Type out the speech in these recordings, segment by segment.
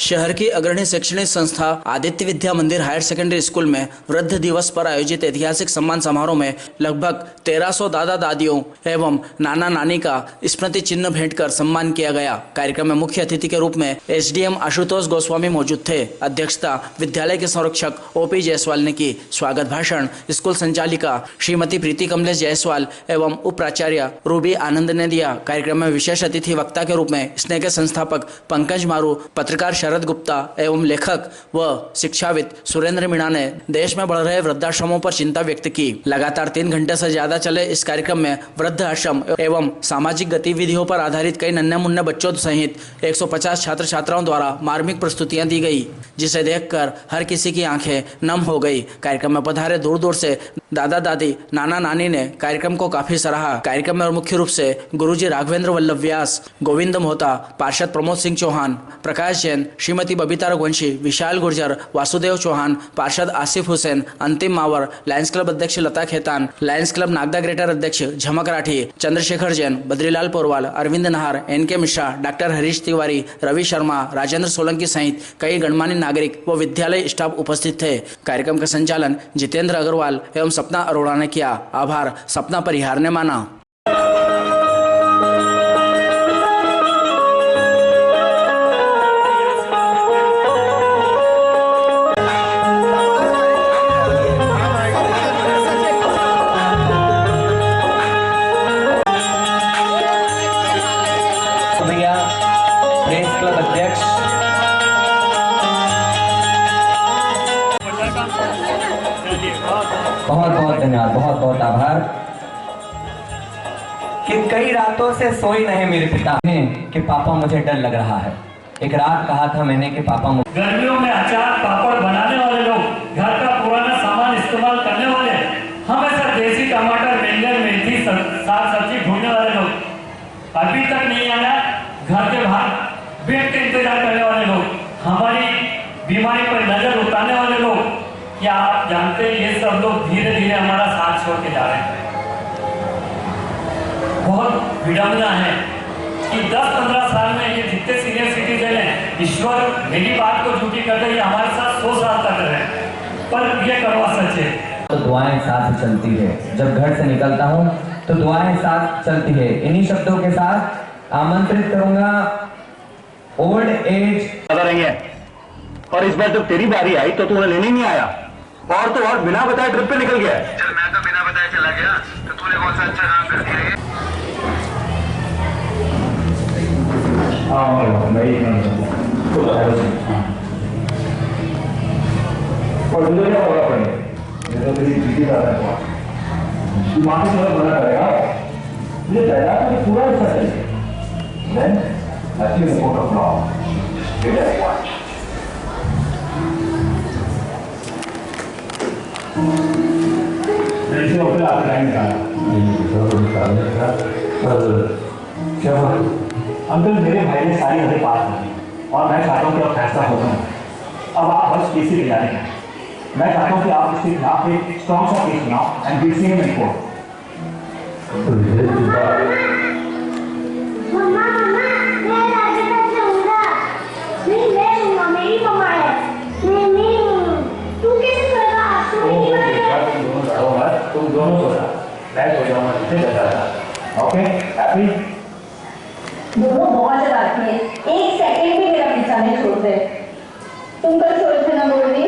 शहर की अग्रणी शैक्षणिक संस्था आदित्य विद्या मंदिर हायर सेकेंडरी स्कूल में वृद्ध दिवस पर आयोजित ऐतिहासिक सम्मान समारोह में लगभग 1300 दादा दादियों एवं नाना नानी का स्मृति चिन्ह भेंट कर सम्मान किया गया। कार्यक्रम में मुख्य अतिथि के रूप में एसडीएम आशुतोष गोस्वामी मौजूद थे। अध्यक्षता विद्यालय के संरक्षक ओपी जायसवाल ने की। स्वागत भाषण स्कूल संचालिका श्रीमती प्रीति कमलेश जायसवाल एवं उप प्राचार्य रूबी आनंद ने दिया। कार्यक्रम में विशेष अतिथि वक्ता के रूप में स्नेह के संस्थापक पंकज मारू, पत्रकार शरद गुप्ता एवं लेखक व शिक्षाविद सुरेंद्र मीणा ने देश में बढ़ रहे वृद्धाश्रमों पर चिंता व्यक्त की। लगातार 3 घंटे से ज्यादा चले इस कार्यक्रम में वृद्ध आश्रम एवं सामाजिक गतिविधियों पर आधारित कई नन्हे मुन्ने बच्चों सहित 150 छात्र छात्राओं द्वारा मार्मिक प्रस्तुतियां दी गई, जिसे देखकर हर किसी की आंखें नम हो गई। कार्यक्रम में पधारे दूर दूर से दादा दादी नाना नानी ने कार्यक्रम को काफी सराहा। कार्यक्रम में मुख्य रूप से गुरुजी राघवेंद्र वल्लभ व्यास, गोविंद मोहता, पार्षद प्रमोद सिंह चौहान, प्रकाश जैन, श्रीमती बबीता रघुवंशी, विशाल गुर्जर, वासुदेव चौहान, पार्षद आसिफ हुसैन, अंतिम मावर, लायंस क्लब अध्यक्ष Lata Khetan, Lions Club Nagda greater अध्यक्ष झमक राठी, चंद्रशेखर जैन, बद्रीलाल पोरवाल, अरविंद नहार, एनके मिश्रा, डॉक्टर हरीश तिवारी, रवि शर्मा, राजेंद्र सोलंकी सहित कई गणमान्य नागरिक व विद्यालय स्टाफ उपस्थित थे। कार्यक्रम का संचालन जितेंद्र अग्रवाल एवं सपना अरोड़ा ने किया। आभार सपना परिहार ने माना। प्रेस क्लब अध्यक्ष बहुत बहुत धन्यवाद, बहुत बहुत आभार। कि कई रातों से सोई नहीं मेरे पिता ने कि पापा मुझे डर लग रहा है। एक रात कहा था मैंने कि पापा मुझे गर्मियों में अचार पापड़ बनाने वाले लोग, घर का पुराना सामान इस्तेमाल करने वाले, हमेशा देसी टमाटर, बैंगन, मेथी, साग सब्जी ढूंढने वाले लोग, अभी तक नहीं आया घर के बाहर बेड के इंतजार करने वाले लोग, हमारी बीमारी पर नजर उतारने वाले लोग, क्या आप जानते हैं ये सब लोग धीरे धीरे हमारा साथ छोड़ के जा रहे हैं। बहुत विडंबना है कि 10-15 साल में ये जितने सीनियर सिटीजन हैं, ईश्वर मेरी बात को झूठी कर रहे, हमारे साथ 100 साल तक रहे, पर ये करवा सच है। तो दुआएं साथ चलती है। जब घर से निकलता हूँ तो दुआएं साथ चलती है। इन्हीं शब्दों के साथ आमंत्रित करूंगा ओल्ड एज रही है। और इस बार जब तेरी बारी आई तो तू उन्हें लेने नहीं आया, और तो और बिना बताए ट्रिप पे निकल गया। चल मैं तो बिना बताए चला गया, तो तूने कौन सा अच्छा काम कर दिया है? और मुझे क्या होगा पड़े, मेरे तो तेरी जीती जा रहा है, माँ से थोड़ा मना करेगा, मुझे तैयार तो पूरा हिस्सा चाहिए। Then, that's the report of law. Did I watch? ऐसे होकर आप टाइम निकाला। क्या हुआ? अंकल मेरे भाई ने सारी हदें पार कर दी और मैं चाहता हूँ कि अब फैसला हो जाए। अब आप बस केस की तैयारी करें। मैं चाहता हूँ कि आप इसके खिलाफ एक स्ट्रॉन्ग सा केस बनाओ and we see him in court. तुम दोनों हो रहा, मैं हो जाऊंगा, जिससे बता रहा। Okay, happy? दोनों बहुत चलाते हैं, एक सेकंड भी मेरा पीछा नहीं छोड़ते। तुम कल सोए थे ना बोलती,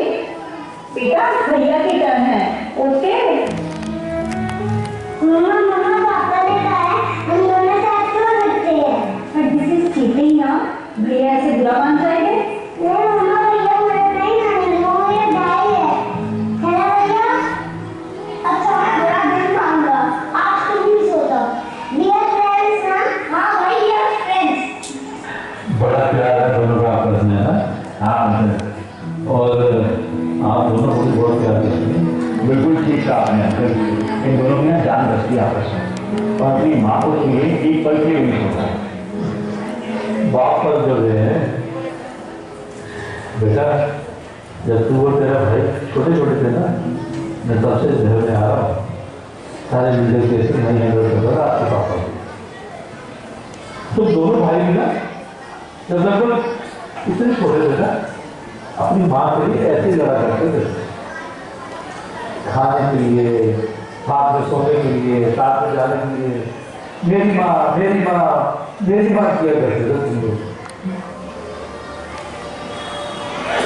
बेटा भैया की टर्न है, ओके? मम्मा मम्मा पापा ने कहा है हम दोनों साथ क्यों लगते हैं? But this is cheating ना, भैया ऐसे बुरा मान जाएंगे? नहीं मम्मा भैया मैं नहीं मानेंगे, वो मेरे भाई है ना भैया? अच्छा मैं बुरा दिन मानूंगा, आज तुम भी सोता। Dear friends ना, हाँ भाई dear friends। बड़ा प्यार है दोनों का आपस में, हाँ, और आप दोनों को बहुत प्यार करते हैं। बिल्कुल ठीक कहा आपने, इन दोनों की ना जान बचती आपस में, और अपनी माँ को चाहिए एक पल के नहीं होता है। बाप पर जो है बेटा, जब तू और तेरा भाई छोटे छोटे थे ना, मैं तब से घर में आ रहा हूँ, सारे लीडर केस नहीं हैंडल कर रहा आपके पापा को। तो दोनों भाई भी ना जब लगभग इतने छोटे थे ना, अपनी माँ के लिए ऐसे ही लड़ा करते थे, खाने के लिए, हाथ में सोने के लिए, साथ में जाने के लिए। मेरी माँ मेरी माँ मेरी माँ किया करते थे तुम लोग।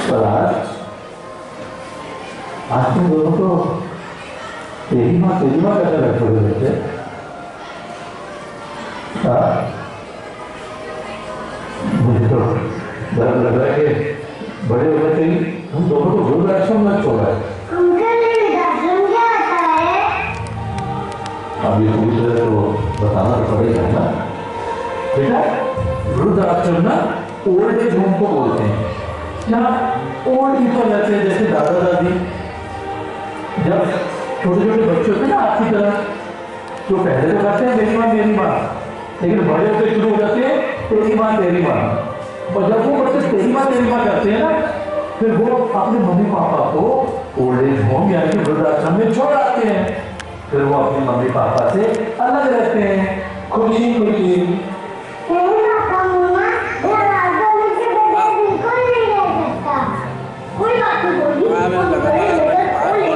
पर आज तुम दोनों को तेरी माँ कैसे रख छोड़े बच्चे? मुझे तो डर लग रहा है कि बड़े होने से ही हम दोनों को वृद्धाश्रम में छोड़ा है। अंकल ये वृद्धाश्रम क्या होता है? अब ये पूरी तरह तो बताना पड़ेगा ना बेटा। वृद्धाश्रम ना ओल्ड एज होम को बोलते हैं, जहाँ ओल्ड पीपल रहते हैं, जैसे दादा दादी। जब छोटे छोटे बच्चे होते हैं ना आपकी तरह, जो पहले तो कहते हैं मेरी माँ, लेकिन बड़े होते शुरू हो जाते हैं तेरी माँ। और जब वो बच्चे तेरी माँ करते हैं ना, फिर वो अपने मम्मी पापा को ओल्ड एज होम यानी कि वृद्धाश्रम में छोड़ आते हैं। फिर वो अपने मम्मी पापा से अलग रहते हैं, खुशी खुशी। नहीं पापा मम्मा, मैं रास्ता में से बगैर बिल्कुल नहीं रह सकता। कोई बात नहीं होगी। हाँ, मैं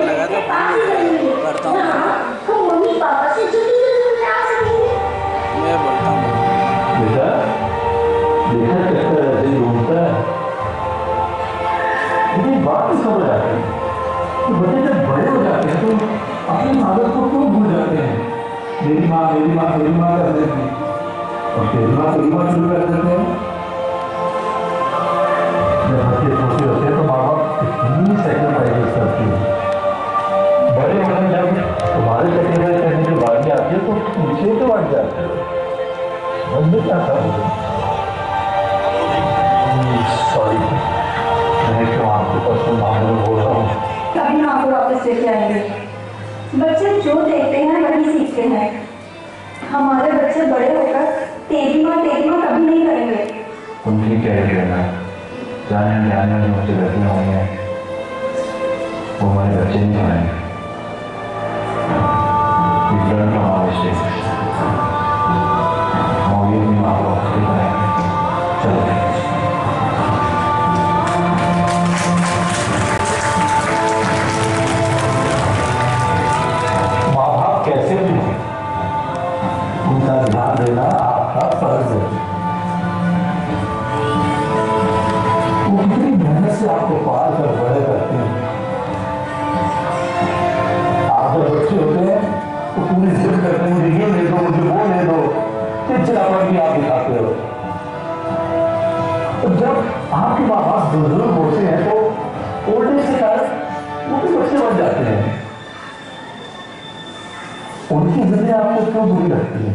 लगा था पास ही रहेंगे। करता हूँ। हम मम्मी पापा से छुट्टी लेने आ सकेंगे। मैं बोलता हूँ बेटा देखा कैसे ऐसे ही घूमता है, लेकिन बात ही समझ आती है कि बच्चे जब बड़े हो जाते हैं तो अपनी आदत को क्यों भूल जाते हैं? मेरी माँ कर देते हैं और तेरी माँ शुरू कर देते हैं। जब बच्चे छोटे होते हैं तो माँ बाप कितनी सेक्रीफाइस करती है। बड़े होने जब तुम्हारे सेक्रीफाइस करने की बात आती है तो पीछे तो बढ़ जाते हो। समझ क्या था? सॉरी, मैं क्यों आपके पास मामले में बोल रहा हूँ। कभी हम आपको वापस लेके आएंगे। बच्चे जो देखते हैं वही सीखते हैं। हमारे बच्चे बड़े होकर तेरी माँ कभी नहीं करेंगे। उनकी क्या कहना, जाने में मुझे गलतियाँ हुई हैं, वो हमारे बच्चे नहीं बनाएंगे। और ये भी माँ बाप से बनाएंगे। चलो कैसे भी हो, उनका ध्यान देना आपका फर्ज है। वो कितनी मेहनत से आपको पाल कर बड़े करते हैं। आप जब बच्चे होते हैं तो पूरी जिद करते हैं, मुझे ये ले दो, मुझे वो ले दो, चिड़चिड़ापन भी आप दिखाते हो। तो जब आपके माँ बाप बुजुर्ग होते हैं तो ओल्ड एज के कारण वो भी बच्चे बन जाते हैं। उनकी जिंदगी आपको क्यों बुरी लगती है?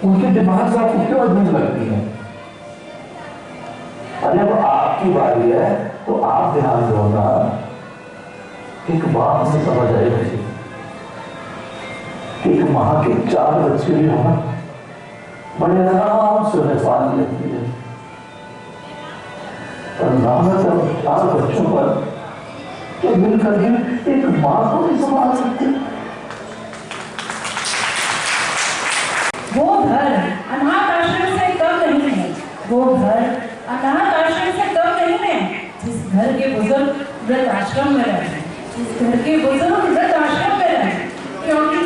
उनके दिमाग से आपको क्यों अजीब लगती है? अरे अब आपकी बारी है तो आप ध्यान दो ना। एक बात से समझ आई मुझे, एक माँ के 4 बच्चे भी होना बड़े आराम से उन्हें पाल लेती है, और नामत अब 4 बच्चों पर तो मिलकर भी एक माँ को नहीं संभाल सकती। वो घर अनाथ आश्रम से कम नहीं है। वो घर अनाथ आश्रम से कम नहीं है। जिस घर के बुजुर्ग वृद्ध आश्रम में रहते हैं, जिस घर के बुजुर्ग वृद्ध आश्रम में रहते हैं, क्योंकि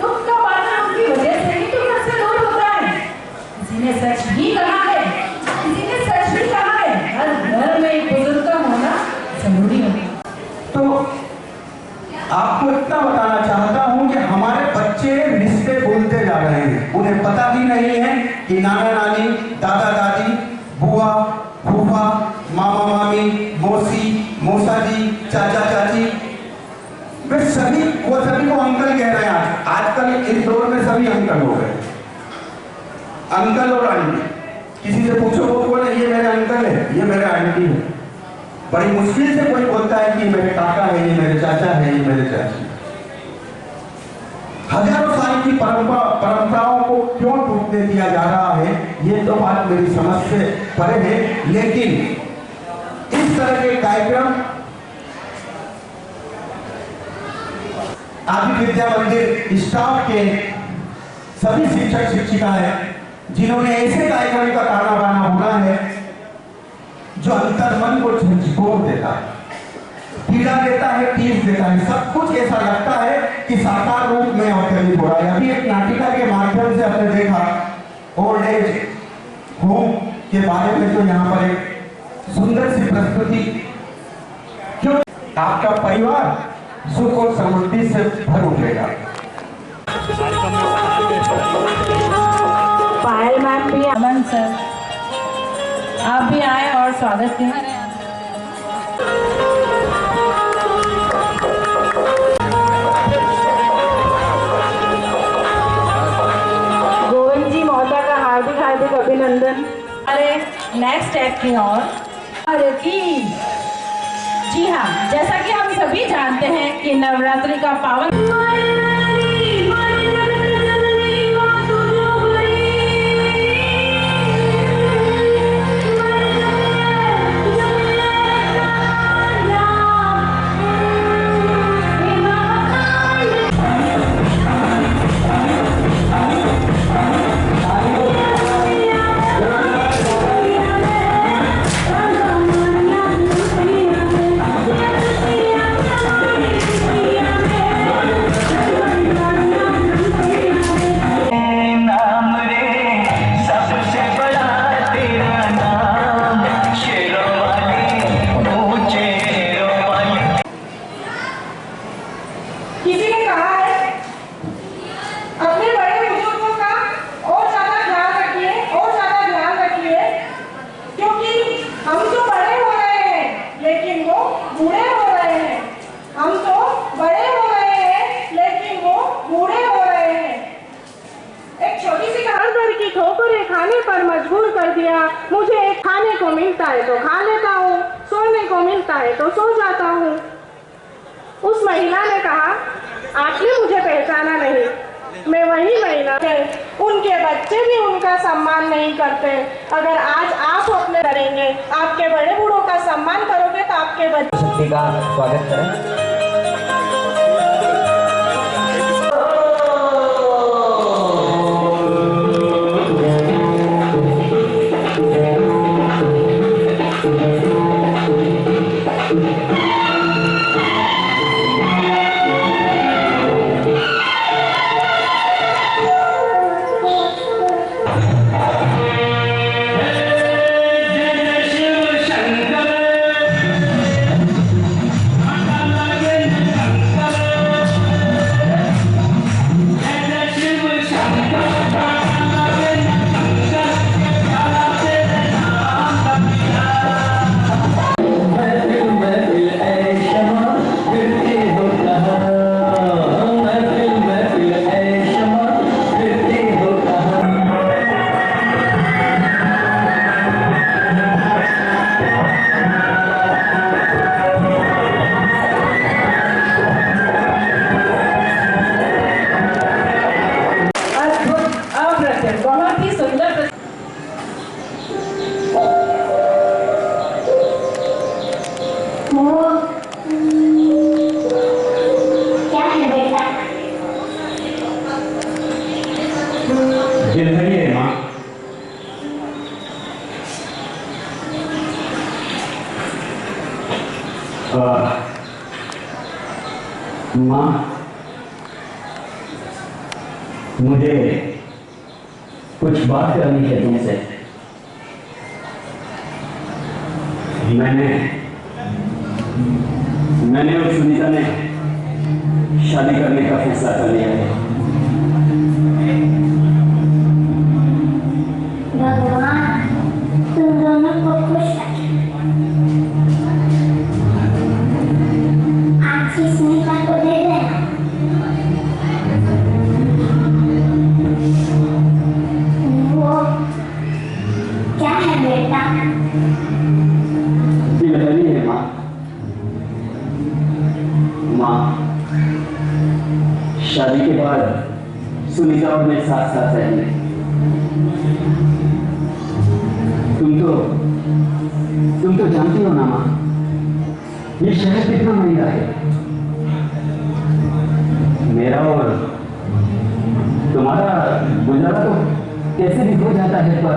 दुख का पात्र उनकी वजह से ही तो घर से दूर होता है। किसी ने सच भी कहा है, किसी ने सच भी कहा है, हर घर में एक बुजुर्ग का होना जरूरी है। तो आपको इतना बताना चाहता हूं कि हमारे बच्चे रिश्ते भूलते जा रहे हैं। उन्हें पता भी नहीं है कि नाना नानी, दादा दादी, बुआ फूफा, मामा मामी, मौसी मौसा जी, चाचा चाची, वे सभी वो सभी को अंकल कह रहे हैं। आजकल इस दौर में सभी अंकल हो गए, अंकल और आंटी। किसी से पूछो वो बोले ये मेरे अंकल है, ये मेरे आंटी है। बड़ी मुश्किल से कोई बोलता है कि मेरे काका है, ये मेरे चाचा है, ये मेरे चाची। हजारों साल की परंपराओं को क्यों टूटने दिया जा रहा है, ये तो बात मेरी समझ से परे है। लेकिन इस तरह के कार्यक्रम आदि विद्या मंदिर स्टाफ के सभी शिक्षक शिक्षिकाएं जिन्होंने ऐसे कार्यक्रम का ताना बाना होना है, जो अंतर मन को झंझोर देता है, पीड़ा देता है, टीस देता है, सब कुछ ऐसा लगता है कि साकार रूप में अवतरित हो रहा है। अभी एक नाटिका के माध्यम से हमने देखा ओल्ड एज होम के बारे में, जो यहाँ पर एक सुंदर सी प्रस्तुति, क्यों आपका परिवार सुख और समृद्धि से भर उठेगा। पायल मैम भी, अमन सर आप भी आए और स्वागत है। गोविंद जी महोदय का हार्दिक हार्दिक अभिनंदन। अरे नेक्स्ट एक्ट की और की जी हाँ, जैसा कि हम सभी जानते हैं कि नवरात्रि का पावन मजबूर कर दिया। मुझे खाने को मिलता है तो खा लेता हूँ, सोने को मिलता है तो सो जाता हूँ। उस महिला ने कहा, आपने मुझे पहचाना नहीं, मैं वही महिला है। उनके बच्चे भी उनका सम्मान नहीं करते। अगर आज आप अपने करेंगे, आपके बड़े बूढ़ों का सम्मान करोगे तो आपके बच्चे शक्ति का स्वागत करें। माँ, मुझे कुछ बात करनी है तुमसे। मैंने और सुनीता ने शादी करने का फैसला कर लिया है। भगवान तुम दोनों को खुश रखे। आज की सुनीता को दे देना। वो क्या है बेटा? दिलहरी है माँ। शादी के बाद सुनीता और मैं साथ साथ रहेंगे। तुम तो जानती हो ना माँ, ये शहर कितना महंगा है। मेरा और तुम्हारा गुजारा तो कैसे भी हो जाता है, पर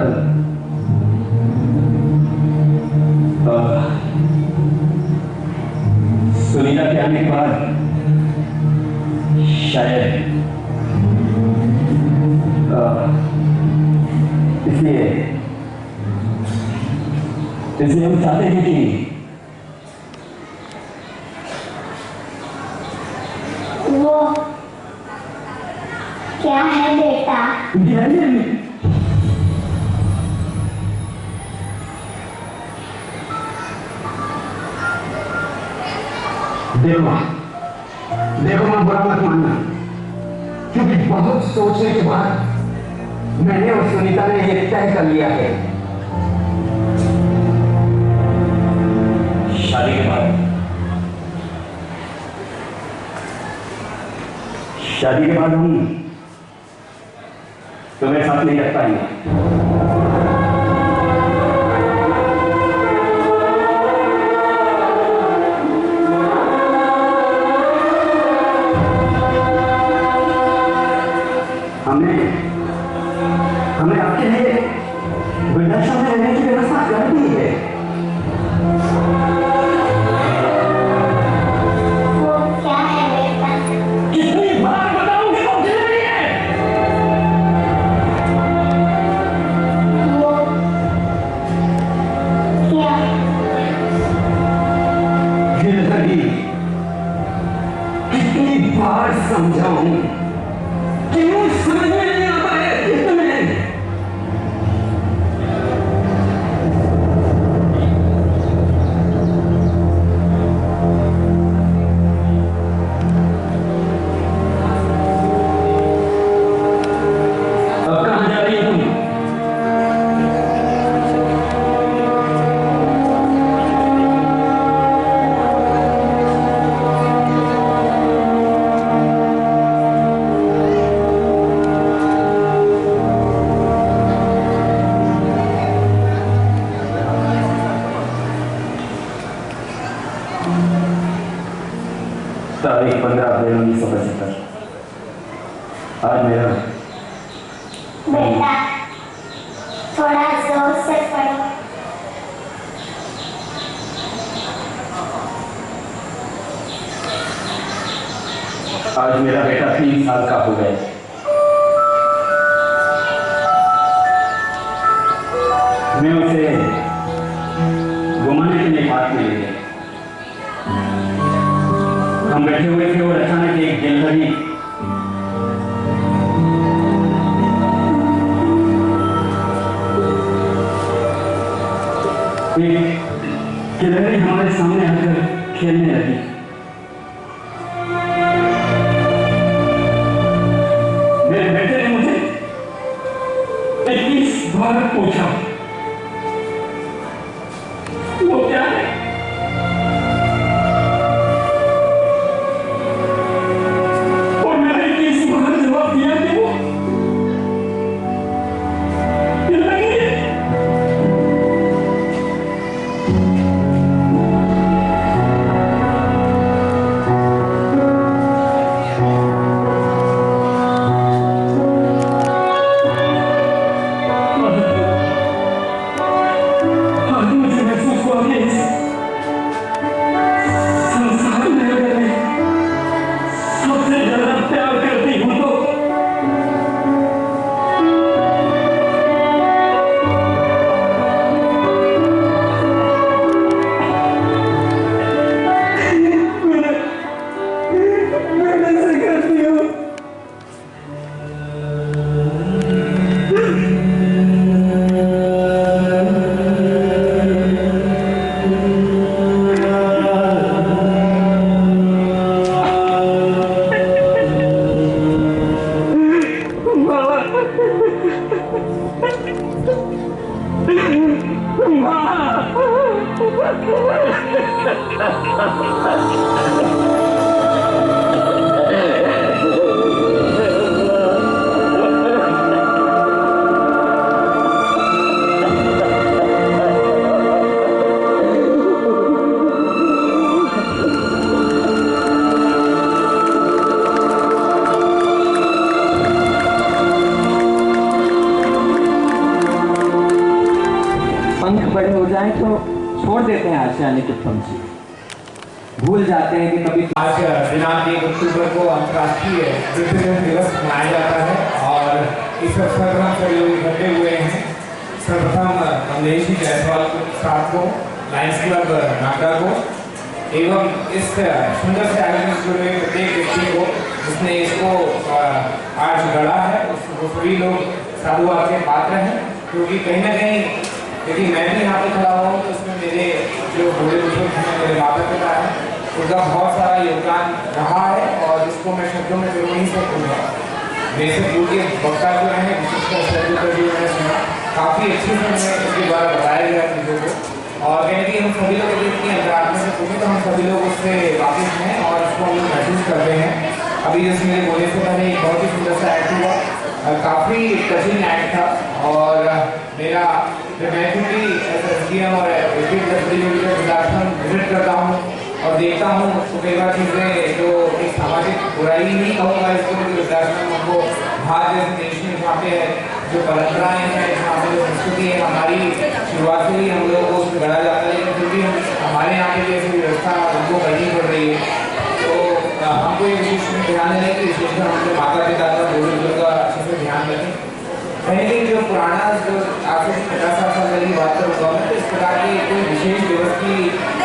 इसलिए हम चाहते हैं कि वो क्या है बेटा? देखो मां, बुरा मत मानना, क्योंकि बहुत सोचने के बाद मैंने और सुनीता ने ये तय कर लिया है। शादी के बाद हम तुम्हें साथ नहीं रख पाएंगे। हमने आपके लिए वृद्धाश्रम में रहने की व्यवस्था कर दी है। वो क्या है बेटा? कितनी बार बताऊं कि वो गिलहरी है? वो क्या? गिलहरी। कितनी बार समझाऊं? क्यों समझ में नहीं आता है तुम्हें? अब कहां जा रही हो तुम? तारीख 15 अप्रैल 1975। आज मेरा बेटा थोड़ा जोर से पढ़ो। आज मेरा बेटा 3 साल का हो गया। मैं उसे घुमाने के लिए पार्क में ले गया। हम बैठे हुए थे और अचानक एक गिलहरी हमारे सामने आकर खेलने लगी। मेरे बेटे ने मुझे 21 बार पूछा वो क्या है। पंख बड़े हो जाएं तो छोड़ देते हैं आशियाने के पंछी, भूल जाते हैं कि कभी। आज दिनांक 1 अक्टूबर को अंतर्राष्ट्रीय वृद्धजन दिवस मनाया जाता है और इस अवसर पर हम सभी लोग इकट्ठे हुए हैं सर्वप्रथम कमलेश जी जायसवाल साहब को, लायंस क्लब नागदा को एवं इस सुंदर से आयोजन से जुड़े प्रत्येक व्यक्ति को जिसने इसको आज गढ़ा है, वो सभी लोग साधुवाद के पात्र हैं, क्योंकि कहीं ना कहीं यदि मैं भी यहाँ पे खड़ा हुआ हूँ तो उसमें मेरे जो बूढ़े बुजुर्ग हैं, मेरे माता पिता हैं, उनका बहुत सारा योगदान रहा है और जिसको मैं शब्दों में जरूर नहीं सकूँगा। मेरे से पूर्व के वक्ता जो हैं, विशेषकर जी मैंने सुना, काफ़ी अच्छी से उन्हें उसके द्वारा बताया गया चीज़ों को, और कहीं कि हम सभी लोग इतनी अंतरात्मा से पूछे तो हम सभी लोग उससे वाकिफ हैं और उसको हम लोग महसूस करते हैं। अभी जैसे मेरे बोलने से पहले एक बहुत ही सुंदर सा एक्ट हुआ, काफ़ी कठिन एक्ट था, और मेरा जब मैं क्योंकि SDM और वृद्धाश्रम विजिट करता हूँ और देखता हूँ तो कई बार चीज़ें जो एक सामाजिक बुराई नहीं कहूँगा इसको, वृद्धाश्रम हमको भारत जैसे देश में जहाँ पे जो परंपराएं हैं, जहाँ पे जो संस्कृति है हमारी, शुरुआत से ही हम लोग को उसमें गढ़ा जाता है, लेकिन फिर भी हमारे यहाँ पे ऐसी व्यवस्था हमको करनी पड़ रही है। तो हमको ये विशेष में ध्यान देने की विशेषकर हमारे माता पिता का बूढ़े बुजुर्ग का अच्छे से ध्यान रखें। कहीं जो पुराना जो आज से 50-60 साल पहले की बात करूँगा मैं, तो इस प्रकार की कोई विशेष दिवस की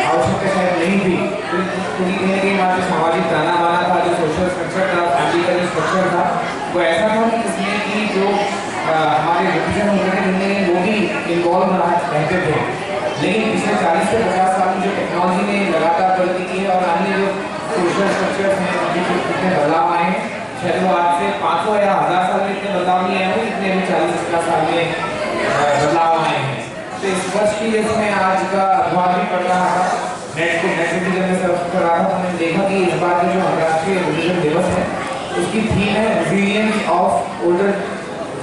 आवश्यकता शायद नहीं थी, क्योंकि कहीं ना कहीं हमारा जो सामाजिक ताना बाना था, जो सोशल स्ट्रक्चर था, फैमिली का जो स्ट्रक्चर था, वो ऐसा था जिसमें कि जो हमारे रिप्रेजेंट होते थे जिनमें वो भी इन्वॉल्व रहते थे। लेकिन पिछले 40 से 50 साल में जो टेक्नोलॉजी ने लगातार प्रगति की है और अन्य जो सोशल स्ट्रक्चर्स हैं कितने बदलाव आए हैं, शायद वो आज से 500 या 1000 साल में इतने बदलाव नहीं आए हैं, इतने अभी 40-50 साल में बदलाव आए हैं। तो इस वर्ष की जैसे मैं आज का अखबार भी पढ़ रहा था, नेट जब मैं सर्च कर रहा था तो मैंने देखा कि इस बार के जो अंतर्राष्ट्रीय वृद्धजन दिवस है उसकी थीम है resilience of older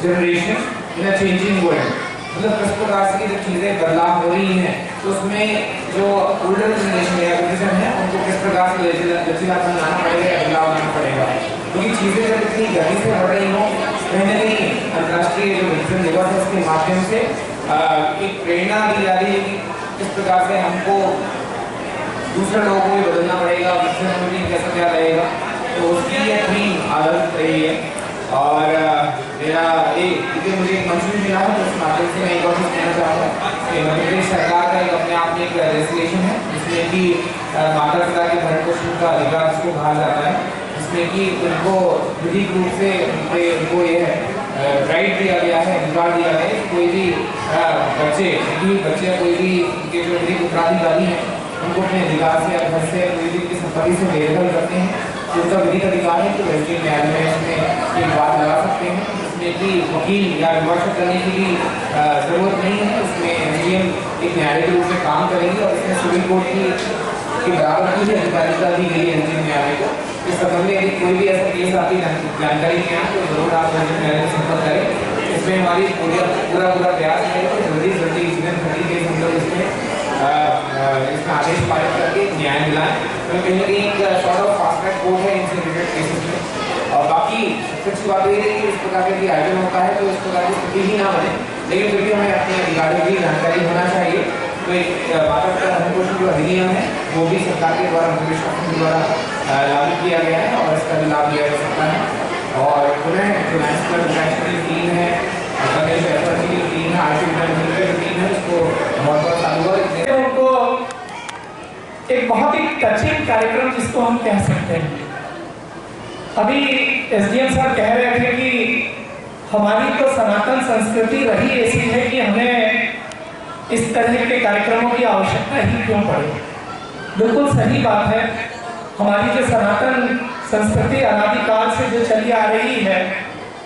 generation in a changing world. मतलब किस प्रकार से जो चीज़ें बदलाव हो रही हैं तो उसमें जो ओल्डर जनरेशन या वृद्धजन है उनको किस प्रकार से लचीलापन लाना पड़ेगा या बदलाव लाना पड़ेगा, क्योंकि चीज़ें जब इतनी गति से बढ़ रही हों, कहीं ना कहीं अंतर्राष्ट्रीय जो वृद्धजन दिवस है उसके माध्यम से एक प्रेरणा दी जा रही है कि किस प्रकार से हमको दूसरे लोगों को भी बदलना पड़ेगा, वृद्धजन में भी कैसा क्या रहेगा। तो उसकी यह थीम आधारित रही है। और मेरा मुझे एक मंच भी मिला है, तो उस माध्यम से मैं एक और चीज़ कहना चाहूँगा कि मध्य प्रदेश सरकार का एक अपने आप में एक रेजोल्यूशन है जिसमें कि माता पिता के भरण पोषण का अधिकार जिसको कहा जाता है, जिसमें कि उनको विधिक रूप से उनको ये राइट दिया गया है, अधिकार दिया गया है। कोई भी बच्चे कोई भी उनके जो विधिक उत्तराधिकारी हैं उनको अपने अधिकार से या घर से कोई भी संपत्ति से बेदखल करते हैं, उनका विधिक अधिकार है कि राष्ट्रीय न्यायालय में इसमें एक बात लगा सकते हैं, इसमें कि वकील या विमर्श करने की भी जरूरत नहीं है। उसमें SDM एक न्यायालय के रूप में काम करेंगे और इसमें सिविल कोर्ट की बराबर की अधिकारिता दी गई है रंजन न्यायालय को। इस संबंध में यदि कोई भी ऐसा केस आपकी जानकारी नहीं है तो जरूर आप रंजन न्यायालय से संपर्क करें। इसमें हमारी पूरा प्रयास है कि जल्दी से जल्दी जीवन खड़ी केस हम लोग इसमें आदेश पारित करके न्याय दिलाएं। तो कहीं ना कहीं एक sort of fast track court है इनसे रिलेटेड केसेस में। और बाकी सबसे बात ये है कि इस प्रकार का आयोजन होता है तो इस प्रकार की स्थिति ही ना बने, लेकिन फिर भी हमें अपने अधिकारियों की जानकारी होना चाहिए। तो एक माता पिता भरण पोषण जो अधिनियम है वो भी सरकार के द्वारा मध्य प्रदेश शासन के द्वारा लागू किया गया है और इसका भी लाभ लिया जा सकता है। और पुनः जो लायंस क्लब इंटरनेशनल टीम है, प्रदेश एफआरसी की टीम है, आरसीबी की टीम है, उसको बहुत बहुत साधुवाद। उनको एक बहुत ही टचिंग कार्यक्रम जिसको हम कह सकते हैं। अभी SDM सर कह रहे थे कि हमारी तो सनातन संस्कृति रही ऐसी है कि हमें इस तरह के कार्यक्रमों की आवश्यकता ही क्यों पड़े। बिल्कुल सही बात है। हमारी जो सनातन संस्कृति अनादिकाल से जो चली आ रही है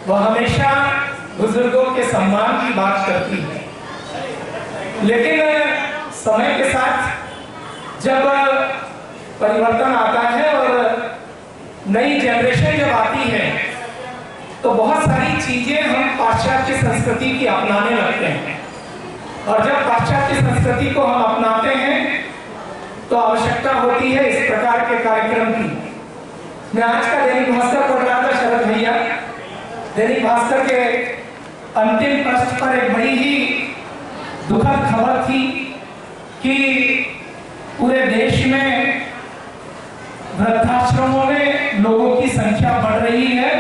वह हमेशा बुजुर्गों के सम्मान की बात करती है, लेकिन समय के साथ जब परिवर्तन आता है और नई जनरेशन जब आती है तो बहुत सारी चीजें हम पाश्चात्य संस्कृति की अपनाने लगते हैं, और जब पाश्चात्य संस्कृति को हम अपनाते हैं तो आवश्यकता होती है इस प्रकार के कार्यक्रम की। मैं आज का दैनिक भास्कर पढ़ रहा था शरद भैया, दैनिक भास्कर के अंतिम पृष्ठ पर एक बड़ी ही दुखद खबर थी कि पूरे देश में वृद्धाश्रमों में लोगों की संख्या बढ़ रही है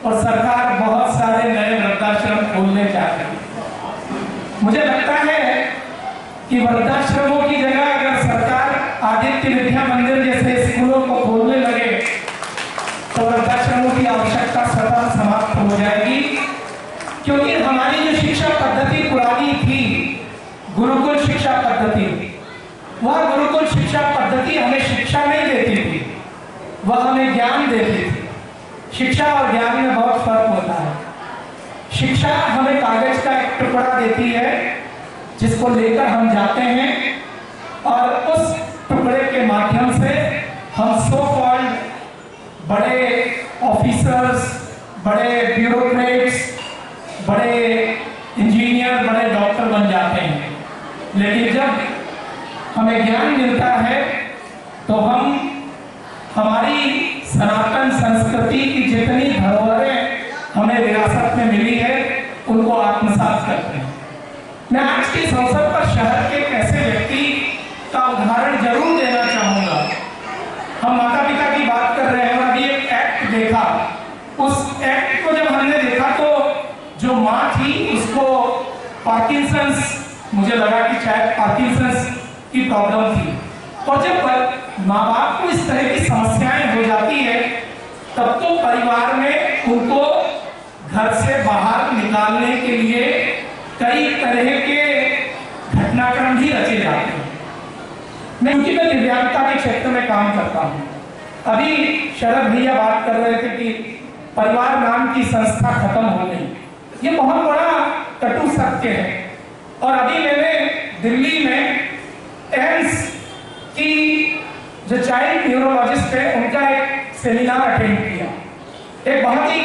और सरकार बहुत सारे नए वृद्धाश्रम खोलने जा रही है। मुझे लगता है कि वृद्धाश्रमों की जगह अगर सरकार आदित्य विद्या मंदिर जैसे स्कूलों को खोलने लगे तो वृद्धाश्रमों की आवश्यकता स्वतः समाप्त हो जाएगी। क्योंकि हमारी जो शिक्षा पद्धति पुरानी थी, गुरुकुल शिक्षा पद्धति, वह गुरुकुल शिक्षा पद्धति हमें शिक्षा नहीं देती थी, वह हमें ज्ञान देती थी। शिक्षा और ज्ञान में बहुत फर्क होता है। शिक्षा हमें कागज का एक टुकड़ा देती है जिसको लेकर हम जाते हैं और उस टुकड़े के माध्यम से हम सो कॉल्ड बड़े ऑफिसर्स, बड़े ब्यूरोक्रेट्स, बड़े इंजीनियर, बड़े डॉक्टर बन जाते हैं। लेकिन जब हमें ज्ञान मिलता है तो हम हमारी सनातन संस्कृति की जितनी धरोहरें हमें विरासत में मिली है उनको आत्मसात करते हैं। मैं आज के इस अवसर पर शहर के एक ऐसे व्यक्ति का उदाहरण जरूर देना चाहूंगा। हम माता पिता की बात कर रहे हैं और अभी एक एक्ट देखा, उस एक्ट को जब हमने देखा तो जो माँ थी उसको पार्किंसंस, मुझे लगा कि शायद पार्किंसंस की प्रॉब्लम थी। और जब माँ बाप को इस तरह की समस्याएं हो जाती है तब तो परिवार में उनको घर से बाहर निकालने के लिए कई तरह के घटनाक्रम भी रचे जाते हैं। क्योंकि मैं दिव्यांगता के क्षेत्र में काम करता हूँ। अभी शरद भैया बात कर रहे थे कि परिवार नाम की संस्था खत्म हो गई। ये बहुत बड़ा कटु सत्य है। और अभी मैंने दिल्ली में एम्स की जो चाइल्ड न्यूरोलॉजिस्ट है उनका एक सेमिनार अटेंड किया। एक बहुत ही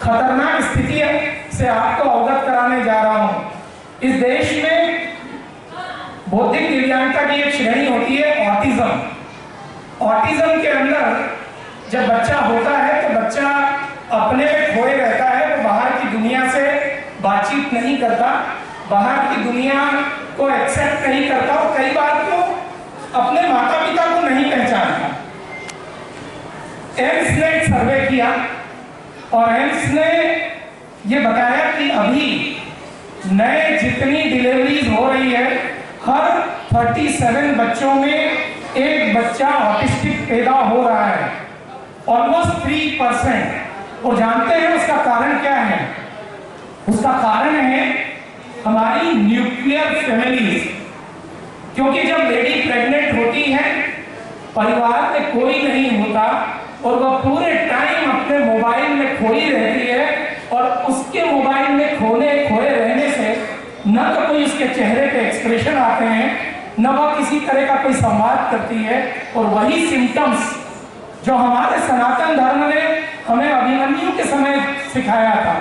खतरनाक स्थिति से आपको अवगत कराने जा रहा हूँ। इस देश में बौद्धिक दिव्यांगता की एक श्रेणी होती है ऑटिज्म। ऑटिज्म के अंदर जब बच्चा होता है तो बच्चा अपने में खोए रहता है, वो बाहर की दुनिया से बातचीत नहीं करता, बाहर की दुनिया को एक्सेप्ट नहीं करता और कई बार तो अपने माता पिता को नहीं पहचानता। एम्स ने एक सर्वे किया और एम्स ने ये बताया कि अभी नए जितनी डिलीवरीज हो रही है हर 37 बच्चों में एक बच्चा ऑटिस्टिक पैदा हो रहा है, ऑलमोस्ट 3%। और जानते हैं उसका कारण क्या है? उसका कारण है हमारी न्यूक्लियर फैमिलीज। क्योंकि जब लेडी प्रेग्नेंट होती है परिवार में कोई नहीं होता और वह पूरे टाइम अपने मोबाइल में खोई रहती है और उसके मोबाइल में खोए रहने से न तो कोई उसके चेहरे पे एक्सप्रेशन आते हैं, न वह किसी तरह का कोई संवाद करती है। और वही सिम्टम्स जो हमारे सनातन धर्म ने हमें अभिमन्यु के समय सिखाया था,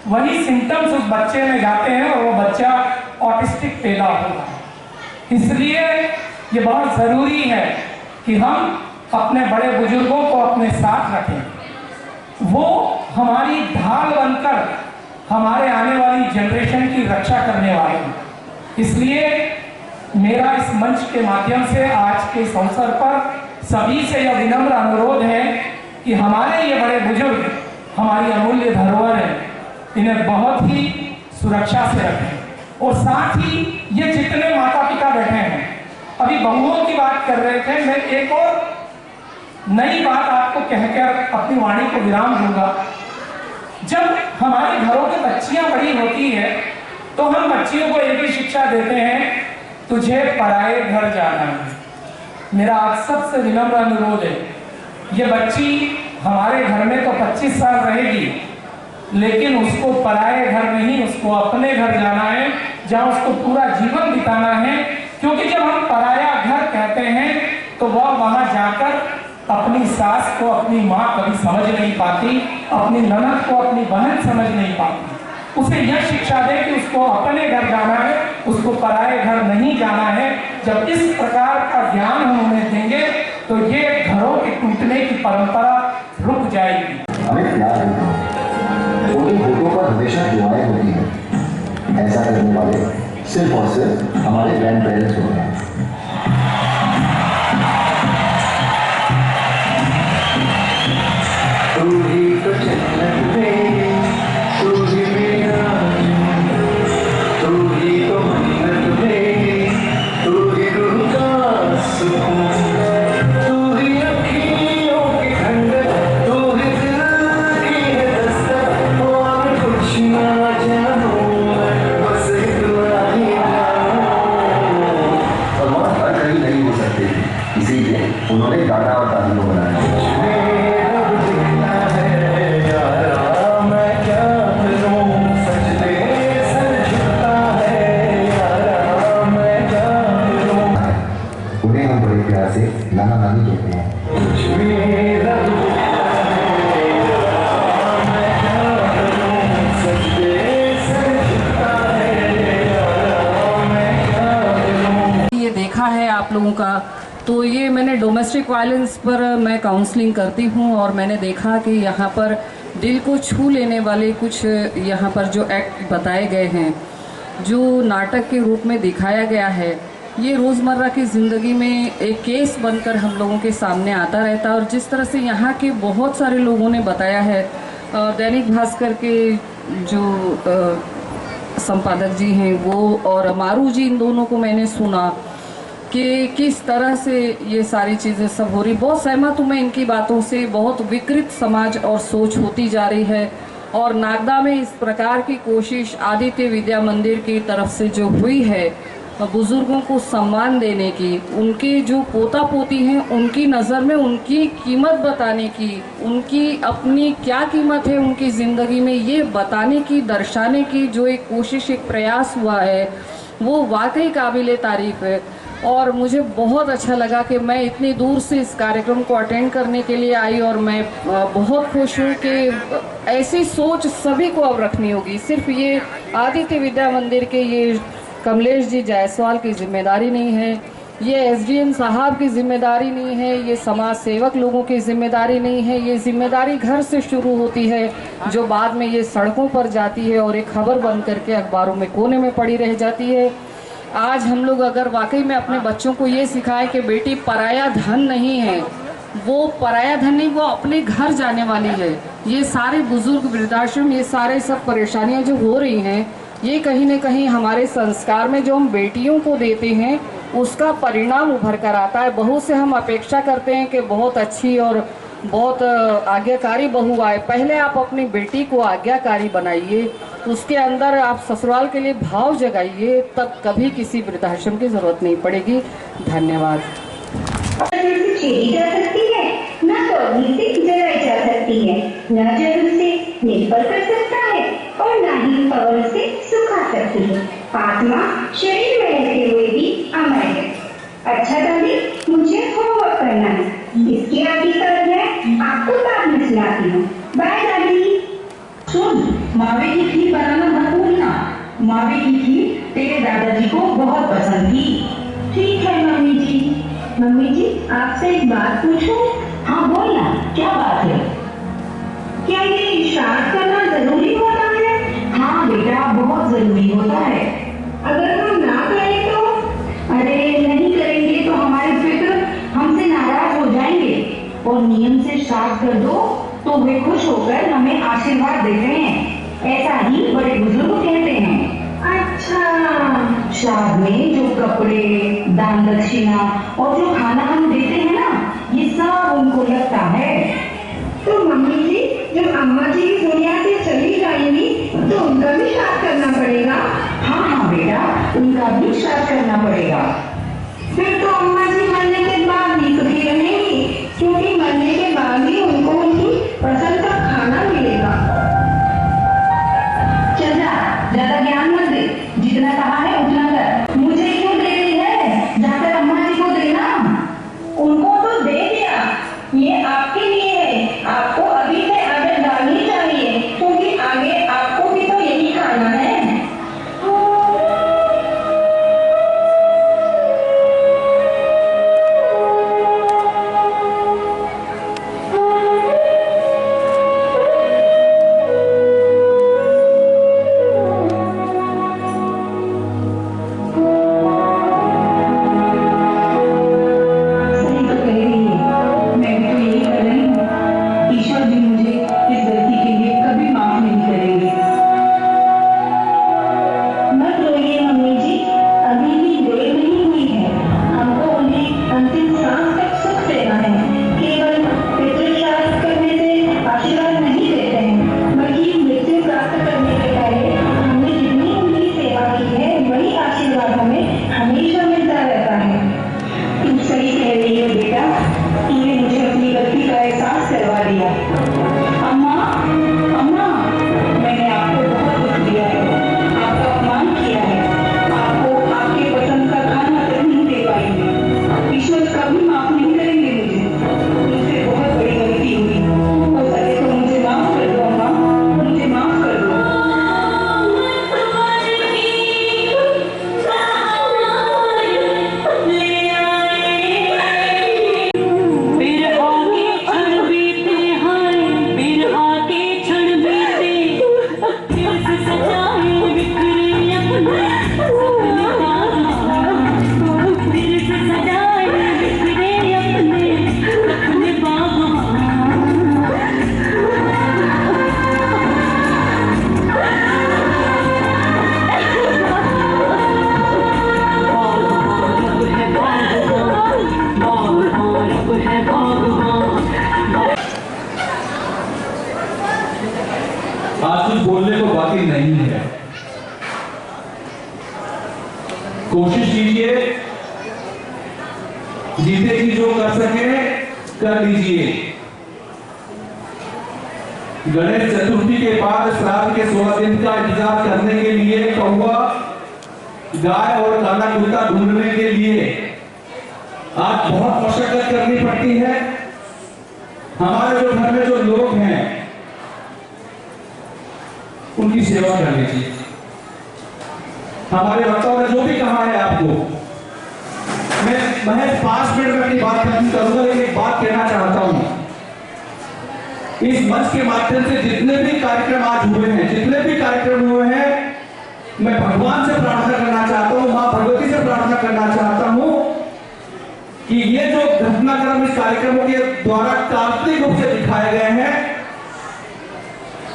वही सिम्टम्स उस बच्चे में जाते हैं और वो बच्चा ऑटिस्टिक पैदा होता है। इसलिए ये बहुत जरूरी है कि हम अपने बड़े बुजुर्गों को अपने साथ रखें। वो हमारी ढाल बनकर हमारे आने वाली जनरेशन की रक्षा करने वाले हैं। इसलिए मेरा इस मंच के माध्यम से आज के इस अवसर पर सभी से यह विनम्र अनुरोध है कि हमारे ये बड़े बुजुर्ग हमारी अमूल्य धरोहर है, इन्हें बहुत ही सुरक्षा से रखें। और साथ ही ये जितने माता पिता बैठे हैं, अभी बहुओं की बात कर रहे थे, मैं एक और नई बात आपको कहकर अपनी वाणी को विराम दूंगा। जब हमारे घरों की बच्चियां बड़ी होती है तो हम बच्चियों को एक ही शिक्षा देते हैं, तुझे पराये घर जाना है। मेरा आप सबसे विनम्र अनुरोध है, ये बच्ची हमारे घर में तो 25 साल रहेगी, लेकिन उसको पराये घर नहीं, उसको अपने घर जाना है जहां उसको पूरा जीवन बिताना है। क्योंकि जब हम पराया घर कहते हैं तो वह वहां जाकर अपनी सास को अपनी माँ कभी समझ नहीं पाती, अपनी ननद को अपनी बहन समझ नहीं पाती। उसे यह शिक्षा दे कि उसको अपने घर जाना है, उसको पराये घर नहीं जाना है। जब इस प्रकार का ज्ञान हम उन्हें देंगे तो ये घरों के टूटने की परंपरा रुक जाएगी। हमें प्यार है, उनके बेटों पर हमेशा दुआएं होती हैं। ऐसा करने वाले सिर्फ और सिर्फ हमारे ग्रैंड पेरेंट्स होते हैं। तू ही उन्होंने दादा और दादी को बनाया। उन्हें हम बड़े प्यार से नाना नानी कहते हैं। ये देखा है आप लोगों का, तो ये मैंने डोमेस्टिक वायलेंस पर मैं काउंसलिंग करती हूँ और मैंने देखा कि यहाँ पर दिल को छू लेने वाले कुछ यहाँ पर जो एक्ट बताए गए हैं, जो नाटक के रूप में दिखाया गया है, ये रोज़मर्रा की ज़िंदगी में एक केस बनकर हम लोगों के सामने आता रहता है। और जिस तरह से यहाँ के बहुत सारे लोगों ने बताया है, दैनिक भास्कर के जो संपादक जी हैं वो और मारू जी, इन दोनों को मैंने सुना कि किस तरह से ये सारी चीज़ें सब हो रही। बहुत सहमत हूँ मैं इनकी बातों से। बहुत विकृत समाज और सोच होती जा रही है और नागदा में इस प्रकार की कोशिश आदित्य विद्या मंदिर की तरफ से जो हुई है बुज़ुर्गों को सम्मान देने की, उनके जो पोता पोती हैं उनकी नज़र में उनकी कीमत बताने की, उनकी अपनी क्या कीमत है उनकी ज़िंदगी में, ये बताने की, दर्शाने की जो एक कोशिश, एक प्रयास हुआ है, वो वाकई काबिल तारीफ़ है। और मुझे बहुत अच्छा लगा कि मैं इतनी दूर से इस कार्यक्रम को अटेंड करने के लिए आई और मैं बहुत खुश हूँ कि ऐसी सोच सभी को अब रखनी होगी। सिर्फ ये आदित्य विद्या मंदिर के ये कमलेश जी जायसवाल की जिम्मेदारी नहीं है, ये एसडीएम साहब की जिम्मेदारी नहीं है, ये समाज सेवक लोगों की जिम्मेदारी नहीं है। ये जिम्मेदारी घर से शुरू होती है जो बाद में ये सड़कों पर जाती है और एक खबर बन करके अखबारों में कोने में पड़ी रह जाती है। आज हम लोग अगर वाकई में अपने बच्चों को ये सिखाएं कि बेटी पराया धन नहीं है, वो पराया धन नहीं, वो अपने घर जाने वाली है। ये सारे बुजुर्ग वृद्धाश्रम, ये सारे सब परेशानियां जो हो रही हैं, ये कहीं न कहीं हमारे संस्कार में जो हम बेटियों को देते हैं उसका परिणाम उभर कर आता है। बहू से हम अपेक्षा करते हैं कि बहुत अच्छी और बहुत आज्ञाकारी बहू आए। पहले आप अपनी बेटी को आज्ञाकारी बनाइए, उसके अंदर आप ससुराल के लिए भाव जगाइए, तब कभी किसी वृद्धाश्रम की जरूरत नहीं पड़ेगी। धन्यवाद। छेड़ी जा सकती है, ना तौली से जलाई जा सकती है, ना जल से निर्भर कर सकता है और ना ही पवन से सुखा सकती है। आत्मा शरीर में रहते हुए भी अमर है। अच्छा दादी, मुझे होमवर्क करना है, इसके आगे कर मैं आपको बात में सुनाती हूँ। बाय दादी। सुन, मावे की खीर बनाना मत भूलना। मावे की खीर तेरे दादाजी को बहुत पसंद थी। ठीक है मम्मी जी। मम्मी जी, आपसे एक बात पूछूं? हाँ बोलना, क्या बात है? क्या ये श्राद्ध करना जरूरी होता है? हाँ बेटा, बहुत जरूरी होता है। अगर हम ना करें तो? अरे नहीं करेंगे तो हमारे पितृ हमसे नाराज हो जाएंगे, और नियम से श्राद्ध कर दो तो वे खुश होकर हमें आशीर्वाद देते हैं। ऐसा ही बड़े बुजुर्ग कहते हैं। अच्छा, श्राद्ध में जो कपड़े, दान दक्षिणा और जो खाना हम देते हैं ना, ये सब उनको लगता है। तो मम्मी जी, जब अम्मा जी इस दुनिया से चली जाएंगी तो उनका भी श्राद्ध करना पड़ेगा? हाँ हाँ बेटा, उनका भी श्राद्ध करना पड़ेगा। फिर तो अम्मा जी मरने के बाद भी सुखी रहेंगी, क्योंकि मरने के बाद भी उनको उनकी पसंद का खाना मिलेगा। चल जा, ज्यादा ज्ञान मत दे, जितना कहा है उतना कर। मुझे क्यों दे रही है? जाकर अम्मा जी को देना। उनको तो दे दिया, ये आपके लिए है। आपको अभी से आदत डालनी चाहिए, क्योंकि आगे आपको भी तो यही खाना है। जीते जी जो कर सके कर लीजिए। गणेश चतुर्थी के बाद श्राद्ध के 16 दिन का इंतजार करने के लिए कौवा, गाय और काला कुत्ता ढूंढने के लिए आज बहुत मशक्कत करनी पड़ती है। हमारे जो घर में जो लोग हैं उनकी सेवा कर लीजिए। हमारे वक्ताओं ने जो भी कहा है आपको, मैं महज 5 मिनट में अपनी बात खत्म करूंगा, लेकिन एक बात कहना चाहता हूं। इस मंच के माध्यम से जितने भी कार्यक्रम आज हुए हैं, जितने भी कार्यक्रम हुए हैं, मैं भगवान से प्रार्थना करना चाहता हूं, मां भगवती से प्रार्थना करना चाहता हूं कि ये जो घटनाक्रम इस कार्यक्रमों के द्वारा काल्पनिक रूप से दिखाए गए हैं,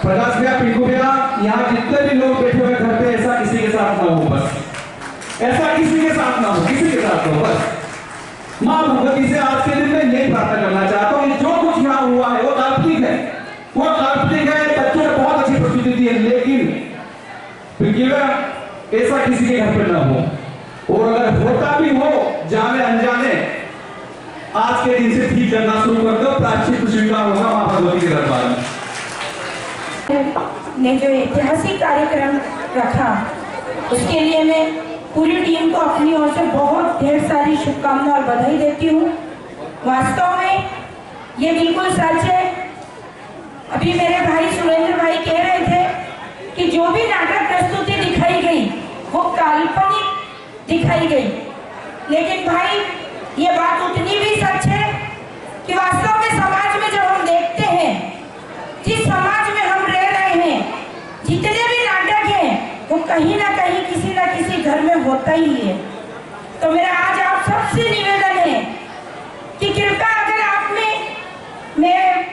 प्रकाश भैया, पिंकू भैया, यहाँ जितने भी लोग बैठे हुए घर पे, ऐसा किसी के साथ ना हो, बस ऐसा किसी के साथ ना हो, किसी के साथ ना हो। बस मां भगवती से आज के दिन में यही प्रार्थना करना चाहता हूँ। जो कुछ यहाँ हुआ है वो काल्पनिक है, वो काल्पनिक है। बच्चों ने बहुत अच्छी प्रस्तुति दी है, लेकिन ऐसा किसी के घर पे ना हो, और अगर होता भी हो जाने अनजाने, आज के दिन से ठीक करना शुरू कर दो। प्रायश्चित स्वीकार होगा मां भगवती के दरबार में। ने जो ऐतिहासिक कार्यक्रम रखा उसके लिए मैं पूरी टीम को अपनी ओर से बहुत ढेर सारी शुभकामनाएं और बधाई देती हूँ। वास्तव में ये बिल्कुल सच है। अभी मेरे भाई सुरेंद्र भाई कह रहे थे कि जो भी नाटक प्रस्तुति दिखाई गई वो काल्पनिक दिखाई गई, लेकिन भाई ये बात उतनी भी सच है कि वास्तव में समाज में जब हम देखते हैं, जिस समाज में हम रह रहे हैं, जितने भी नाटक हैं वो कहीं ना कहीं किसी ना किसी घर में होता ही है। तो मेरा आज आप सबसे निवेदन है कि कृपया अगर आप में, मैं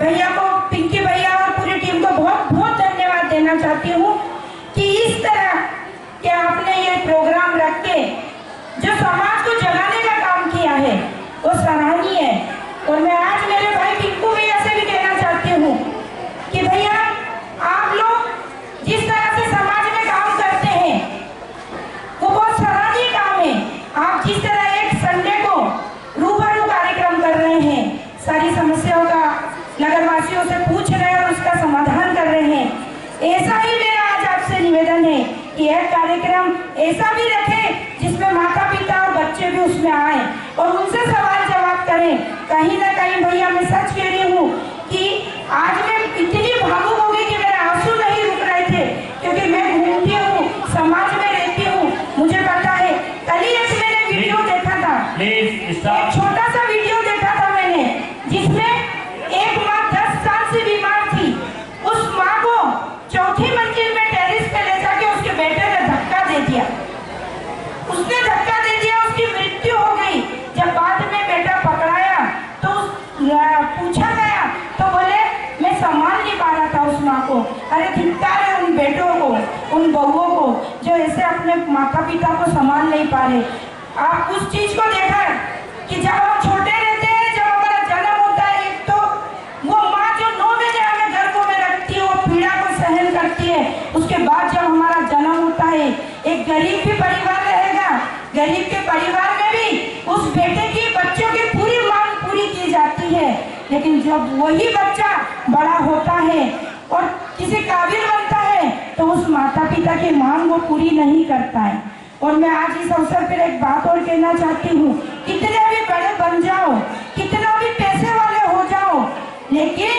भैया को, पिंकी भैया और पूरी टीम को बहुत बहुत धन्यवाद देना चाहती हूँ कि इस तरह के आपने ये प्रोग्राम रख के जो समाज को जगाने का काम किया है वो सराहनीय है। और मैं आज मेरे भाई पिंकू भैया से भी कहना चाहती हूँ कि भैया आप लोग जिस तरह से समाज में काम करते हैं वो बहुत सराहनीय काम है। आप जिस तरह एक संडे को रूबरू कार्यक्रम कर रहे हैं, सारी समस्याओं का नगरवासियों से पूछ रहे हैं और उसका समाधान कर रहे हैं, ऐसा ही मेरा आज आपसे निवेदन है कि यह कार्यक्रम ऐसा भी रखें जिसमें माता पिता और बच्चे भी उसमें आए और उनसे सवाल जवाब करें। कहीं ना कहीं भैया मैं सच कह रही हूँ कि आज मैं इतनी भावुक हो गई कि मेरे आंसू नहीं रुक रहे थे, क्योंकि मैं घूमती हूँ, समाज में रहती हूँ, मुझे पता है। कल ही एक मैंने वीडियो देखा था, एक छोटा सा वीडियो देखा था मैंने, जिसमें एक माँ 10 साल से बीमार थी। उस माँ को चौथी मंजिल में टेरेस पे ले जाके उसके बेटे ने धक्का दे दिया, उसने धक्का दे दिया, उसकी मृत्यु हो गई। जब बाद में बेटा पकड़ाया तो पूछा गया तो बोले मैं संभाल नहीं पा रहा था उस माँ को। अरे धिक्कार है उन बेटों को, उन बहुओं को जो ऐसे अपने माता पिता को संभाल नहीं पा रहे। आप उस चीज को देखा कि जब हम छोटे रहते हैं, जब हमारा जन्म होता है, एक तो वो माँ जो 9 महीने हमें गर्भों में रखती है, वो पीड़ा को सहन करती है। उसके बाद जब हमारा जन्म होता है, एक गरीब भी परिवार रहेगा, गरीब के परिवार में भी उस बेटे की, बच्चों की पूरी मांग पूरी की जाती है। लेकिन जब वही बच्चा बड़ा होता है और किसी काबिल बनता है तो उस माता पिता की मांग वो पूरी नहीं करता है। और मैं आज इस अवसर पर एक बात और कहना चाहती हूँ, कितने भी बड़े बन जाओ, कितना भी पैसे वाले हो जाओ, लेकिन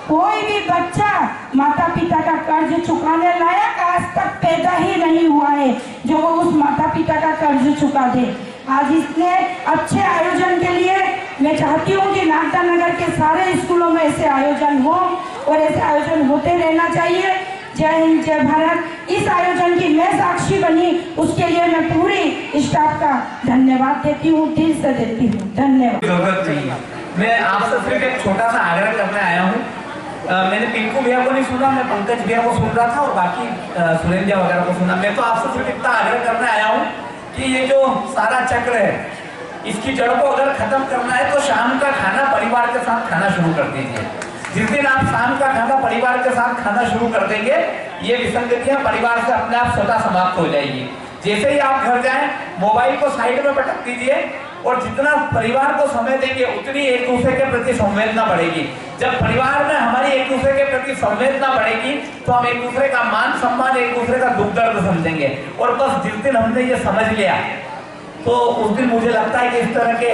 कोई भी बच्चा माता पिता का कर्ज चुकाने लायक आज तक पैदा ही नहीं हुआ है जो वो उस माता पिता का कर्ज चुका दे। आज इतने अच्छे आयोजन के लिए मैं चाहती हूँ कि नागदा नगर के सारे स्कूलों में ऐसे आयोजन हो और ऐसे आयोजन होते रहना चाहिए। जय हिंद, जय भारत। इस आयोजन की मैं साक्षी बनी, उसके लिए मैं पूरी स्टाफ का धन्यवाद देती हूँ, दिल से देती हूँ। धन्यवाद। जरूरत नहीं है। मैं आपसे सिर्फ एक छोटा सा आग्रह करने आया हूँ। मैंने पिंकू भैया को नहीं सुना, मैं पंकज भैया को सुन रहा था और बाकी सुरेंद्र वगैरह को सुना। मैं तो आपसे सिर्फ इतना आग्रह करने आया हूँ कि ये जो सारा चक्र है, इसकी जड़ को अगर खत्म करना है तो शाम का खाना परिवार के साथ खाना शुरू कर दीजिए। जिस दिन आप शाम का खाना परिवार के साथ खाना शुरू कर देंगे, ये विसंगतियां परिवार से अपने आप स्वतः समाप्त हो जाएगी। जैसे ही आप घर जाएं, मोबाइल को साइड में पटक दीजिए और जितना परिवार को समय देंगे उतनी एक दूसरे के प्रति संवेदना बढ़ेगी। जब परिवार में हमारी एक दूसरे के प्रति संवेदना बढ़ेगी तो हम एक दूसरे का मान सम्मान, एक दूसरे का दुख दर्द समझेंगे। और बस जिस दिन हमने ये समझ लिया तो उस दिन मुझे लगता है कि इस तरह के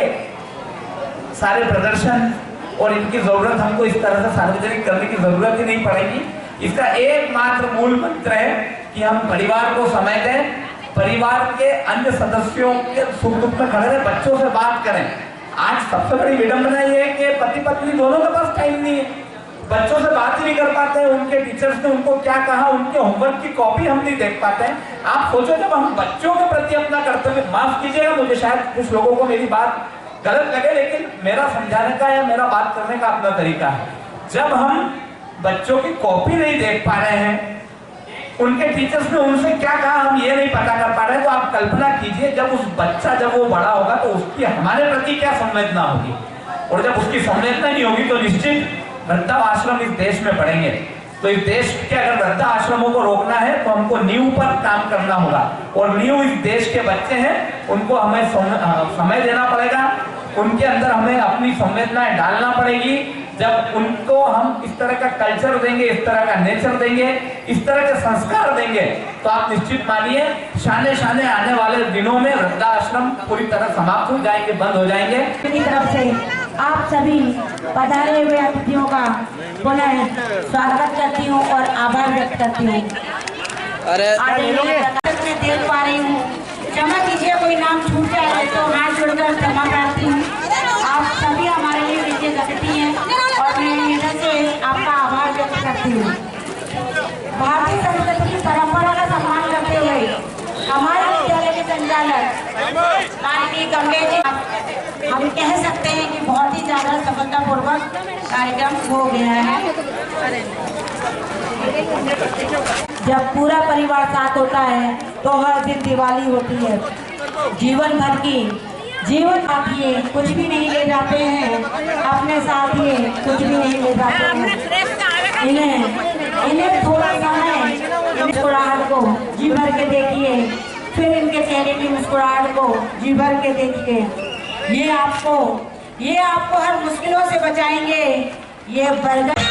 सारे प्रदर्शन और इनकी जरूरत हमको इस तरह से सार्वजनिक करने की जरूरत ही नहीं पड़ेगी। इसका एकमात्र मूल मंत्र है कि हम परिवार को समय दें, परिवार के अन्य सदस्यों के सुख दुख में खड़े रहें, बच्चों से बात करें। आज सबसे बड़ी विडंबना ये है कि पति पत्नी दोनों के पास टाइम नहीं है, बच्चों से बात ही नहीं कर पाते हैं। उनके टीचर्स ने उनको क्या कहा, उनके होमवर्क की कॉपी हम नहीं देख पाते हैं। आप सोचो जब हम बच्चों के प्रति अपना कर्तव्य, माफ कीजिएगा मुझे शायद कुछ लोगों को मेरी बात गलत लगे, लेकिन मेरा समझाने का या मेरा बात करने का अपना तरीका है। जब हम बच्चों की कॉपी नहीं देख पा रहे हैं, उनके टीचर्स ने उनसे क्या कहा हम ये नहीं पता कर पा रहे हैं, तो आप कल्पना कीजिए जब उस बच्चा जब वो बड़ा होगा तो उसकी हमारे प्रति क्या संवेदना होगी। और जब उसकी संवेदना नहीं होगी तो निश्चित वृद्धाश्रम इस देश में बढ़ेंगे। तो इस देश के अगर वृद्धाश्रमों को रोकना है तो हमको नींव पर काम करना होगा। और नींव इस देश के बच्चे हैं, उनको हमें समय देना पड़ेगा, उनके अंदर हमें अपनी संवेदनाएं डालना पड़ेगी। जब उनको हम इस तरह का कल्चर देंगे, इस तरह का नेचर देंगे, इस तरह के संस्कार देंगे, तो आप निश्चित मानिए शाने शाने आने वाले दिनों में वृद्धाश्रम पूरी तरह समाप्त हो जाएंगे, बंद हो जाएंगे। मेरी तरफ से आप सभी पधारे हुए अतिथियों का पुनः स्वागत करती हूँ और आभार व्यक्त करती हूँ। मैं देख पा रही हूँ, क्षमा कीजिए कोई नाम छूट जाए तो हाथ जोड़कर क्षमा प्रार्थी हूँ। आप सभी हमारे लिए विजय अतिथि हैं और मैं हृदय से आपका आभार व्यक्त करती हूँ। भारतीय संस्कृति की परंपरा का सम्मान करते हुए हमारे विद्यालय के संचालक माननीय गंगे जी, हम कह सकते हैं कि बहुत ही ज्यादा सफलतापूर्वक कार्यक्रम हो गया है। जब पूरा परिवार साथ होता है तो हर दिन दिवाली होती है। जीवन भर की जीवन साथ ये कुछ भी नहीं ले जाते हैं, अपने साथ ये कुछ भी नहीं ले जाते हैं। इन्हें थोड़ा समय मुस्कुराहट को जी भर के देखिए, फिर इनके चेहरे की मुस्कुराहट को जी भर के देखिए। ये आपको हर मुश्किलों से बचाएंगे। ये बर्गर